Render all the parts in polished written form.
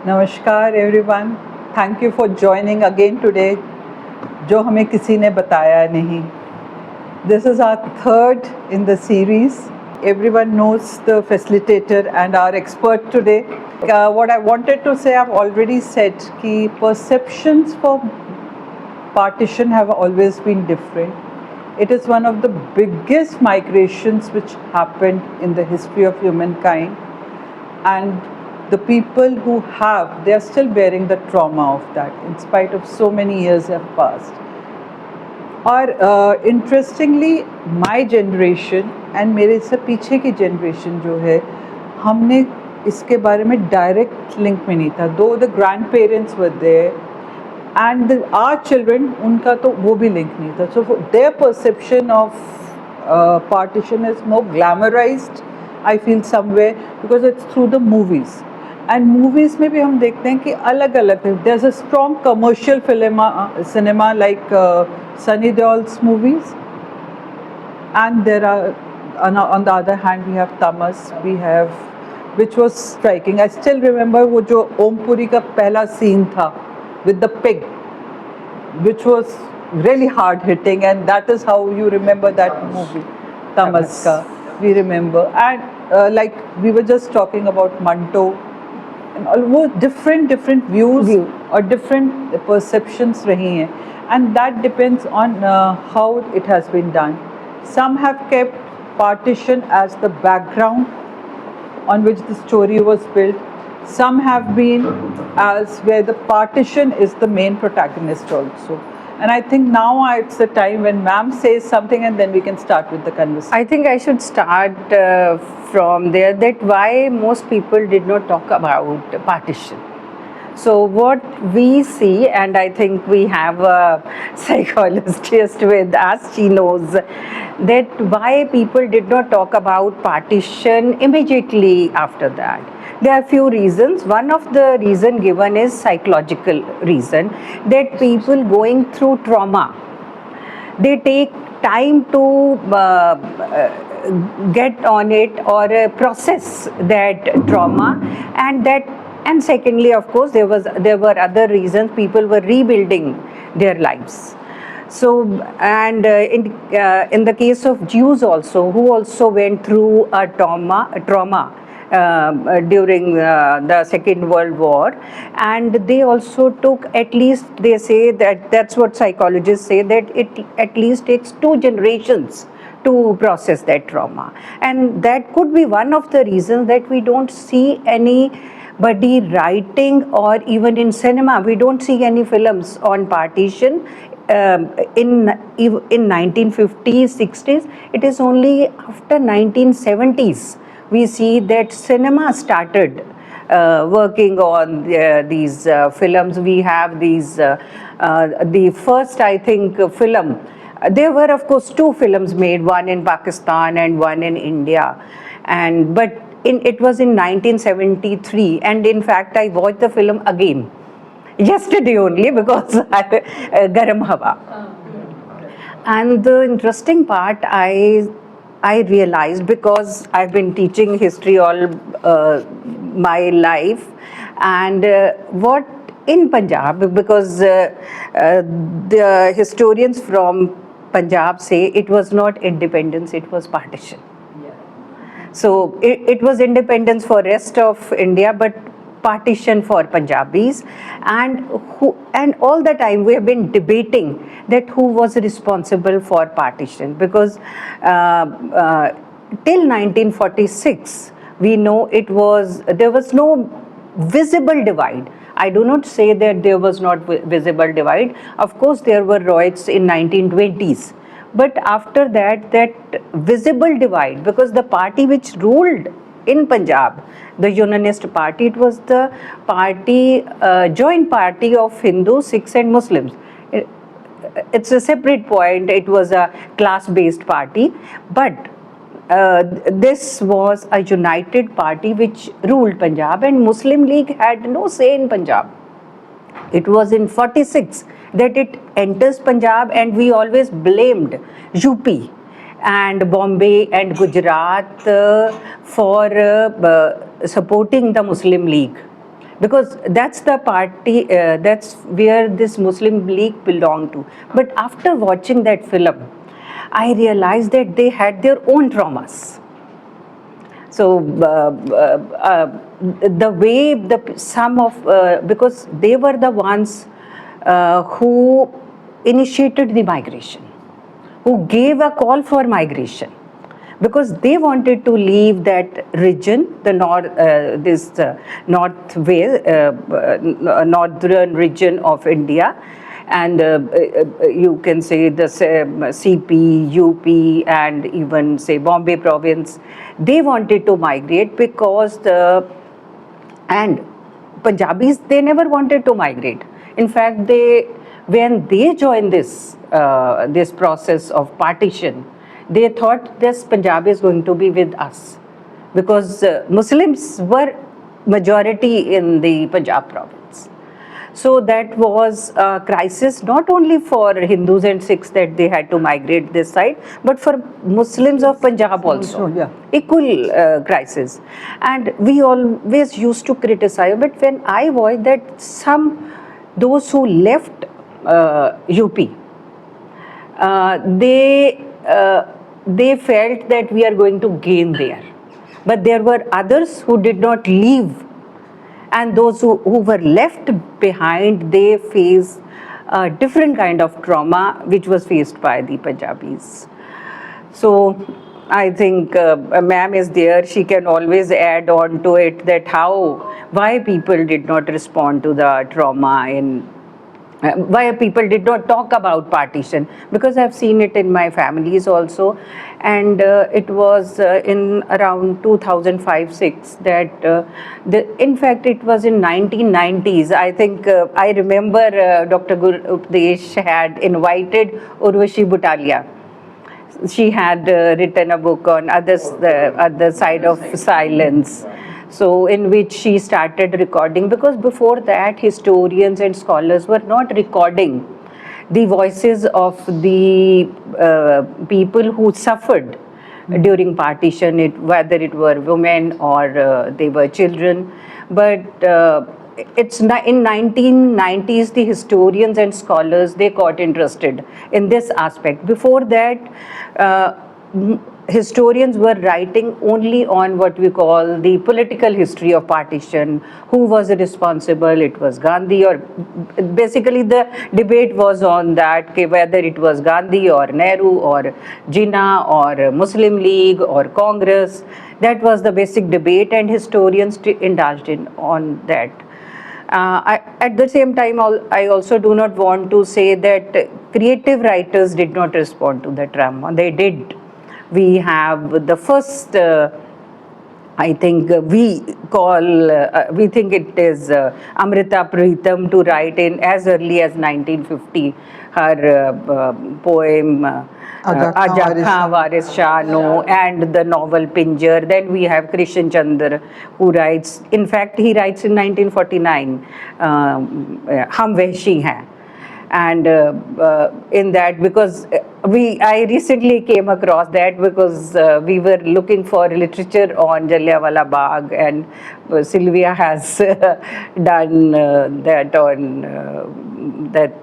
नमस्कार everyone, thank you for joining again today जो हमें किसी ने बताया नहीं. This is our third in the series. Everyone knows the facilitator and our expert today. What I wanted to say, I've already said, कि perceptions for partition have always been different. It is one of the biggest migrations which happened in the history of humankind, and the people who have, they are still bearing the trauma of that in spite of so many years have passed. और interestingly my generation and मेरे से पीछे की generation जो है, हमने इसके बारे में डायरेक्ट लिंक में नहीं था. Though the grand parents were there and our children, उनका तो वो भी लिंक नहीं था. So their perception of partition is more glamorized, I feel somewhere, because it's through the movies. And movies में भी हम देखते हैं कि अलग अलग है. There's a strong commercial cinema like Sunny Deol's movies, and there are on the other hand we have Tamas, we have, which was striking. I still remember वो जो ओमपुरी का पहला scene था with the pig, which was really hard hitting, and that is how you remember that movie, Tamas ka, we remember. And like we were just talking about Manto, and all वो different views or different perceptions रही हैं, and that depends on how it has been done. Some have kept partition as the background on which the story was built. Some have been as where the partition is the main protagonist also. And I think now it's the time when ma'am says something, and then we can start with the conversation. I think I should start from there, that why most people did not talk about partition. So what we see, and I think we have a psychologist with us, she knows that why people did not talk about partition immediately after that. There are few reasons. One of the reason given is psychological reason, that people going through trauma, they take time to get on it or process that trauma, and secondly, of course, there were other reasons. People were rebuilding their lives. So, and in the case of Jews also, who also went through a trauma during the Second World War, and they also took, at least they say that's what psychologists say, that it at least takes 2 generations to process that trauma. And that could be one of the reasons that we don't see anybody writing, or even in cinema we don't see any films on partition in 1950s, 60s. It is only after 1970s we see that cinema started working on these films. We have these, the first, I think, film. There were, of course, 2 films made, one in Pakistan and one in India. But it was in 1973, and in fact, I watched the film again yesterday only, because Garam Hawa. And the interesting part, I realized, because I've been teaching history all my life, and what in Punjab, because the historians from Punjab say it was not independence, it was partition. So it was independence for rest of India, but partition for Punjabis, and all the time we have been debating that who was responsible for partition, because till 1946 we know there was no visible divide. I do not say that there was not visible divide. Of course there were riots in 1920s, but after that visible divide, because the party which ruled in Punjab, the Unionist Party, it was the party, joint party of Hindus, Sikhs and Muslims. It's a separate point. It was a class-based party, but this was a united party which ruled Punjab, and Muslim League had no say in Punjab. It was in 46 that it enters Punjab, and we always blamed UP and Bombay and Gujarat for supporting the Muslim League. because that's the party, that's where this Muslim League belonged to. But after watching that film, I realized that they had their own traumas. So the way some of because they were the ones who initiated the migration, who gave a call for migration, because they wanted to leave that region, the northern region of India, and you can say the CP, UP, and even say Bombay province. They wanted to migrate because and Punjabis, they never wanted to migrate. In fact, when they joined this process of partition, they thought this Punjab is going to be with us, because Muslims were majority in the Punjab province. So that was a crisis not only for Hindus and Sikhs that they had to migrate this side, but for Muslims of Punjab also. Yeah. Equal crisis. And we always used to criticize, but when I watched that those who left UP, they felt that we are going to gain there. But there were others who did not leave. And those who were left behind, they faced a different kind of trauma which was faced by the Punjabis. So I think ma'am is there, she can always add on to it that why people did not respond to the trauma why people did not talk about partition, because I've seen it in my families also, and it was in around 2005-06 that in fact it was in 1990s. I think I remember Dr. Guru Updesh had invited Urvashi Butalia. She had written a book on the other side of silence. So in which she started recording, because before that historians and scholars were not recording the voices of the people who suffered during partition, whether it were women or they were children. But it's in 1990s the historians and scholars, they got interested in this aspect. Before that, historians were writing only on what we call the political history of partition. Who was responsible? It was Gandhi, or basically the debate was on that, whether it was Gandhi or Nehru or Jinnah or Muslim League or Congress. That was the basic debate, and historians indulged on that. At the same time, I also do not want to say that creative writers did not respond to the trauma. They did. We have the first, I think we think it is Amrita Pritam to write in as early as 1950, her poem Aja Khan Waris Shah No, and the novel Pinjar. Then we have Krishan Chandra, who writes, in fact he writes in 1949, Hum Vehshi Hain. And in that, because I recently came across that, because we were looking for literature on Jallianwala Bagh, and Sylvia has done that on that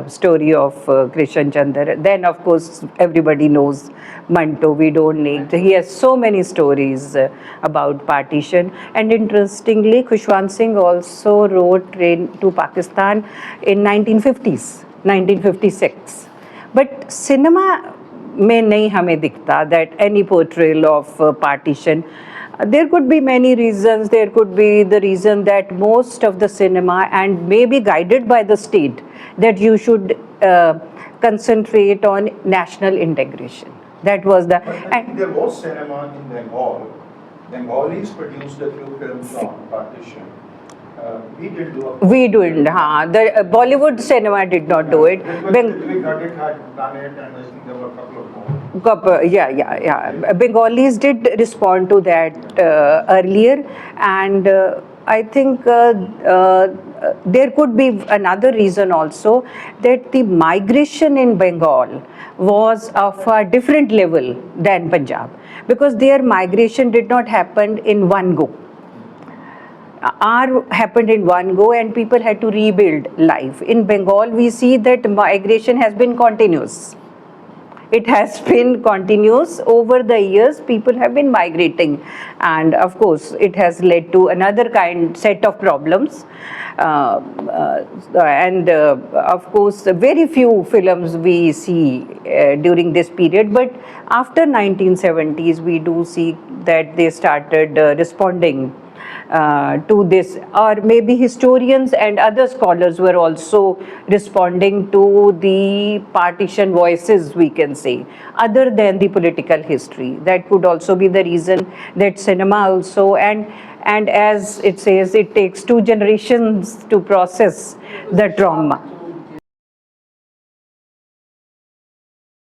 story of Krishan Chandra. Then of course everybody knows Manto, we don't need. He has so many stories about partition. And interestingly, Khushwant Singh also wrote Train to Pakistan in 1950s, 1956. But cinema में नहीं हमें दिखता that any portrayal of partition. There could be many reasons. There could be the reason that most of the cinema, and maybe guided by the state, that you should concentrate on national integration. That was the. And there was cinema in Bengal. Bengalis produced a few films on partition. We did do a. We didn't. The Bollywood cinema did not do it. Had done it, and I think there were a couple of more. Yeah. Bengalis did respond to that earlier, and I think there could be another reason also, that the migration in Bengal was of a different level than Punjab, because their migration did not happen in one go. are happened in one go and people had to rebuild life. In Bengal, we see that migration has been continuous. It has been continuous over the years. People have been migrating, and of course, it has led to another set of problems. And of course, very few films we see during this period. But after 1970s, we do see that they started responding to this, or maybe historians and other scholars were also responding to the partition voices, we can say, other than the political history. That could also be the reason that cinema also, and as it says, it takes 2 generations to process the trauma.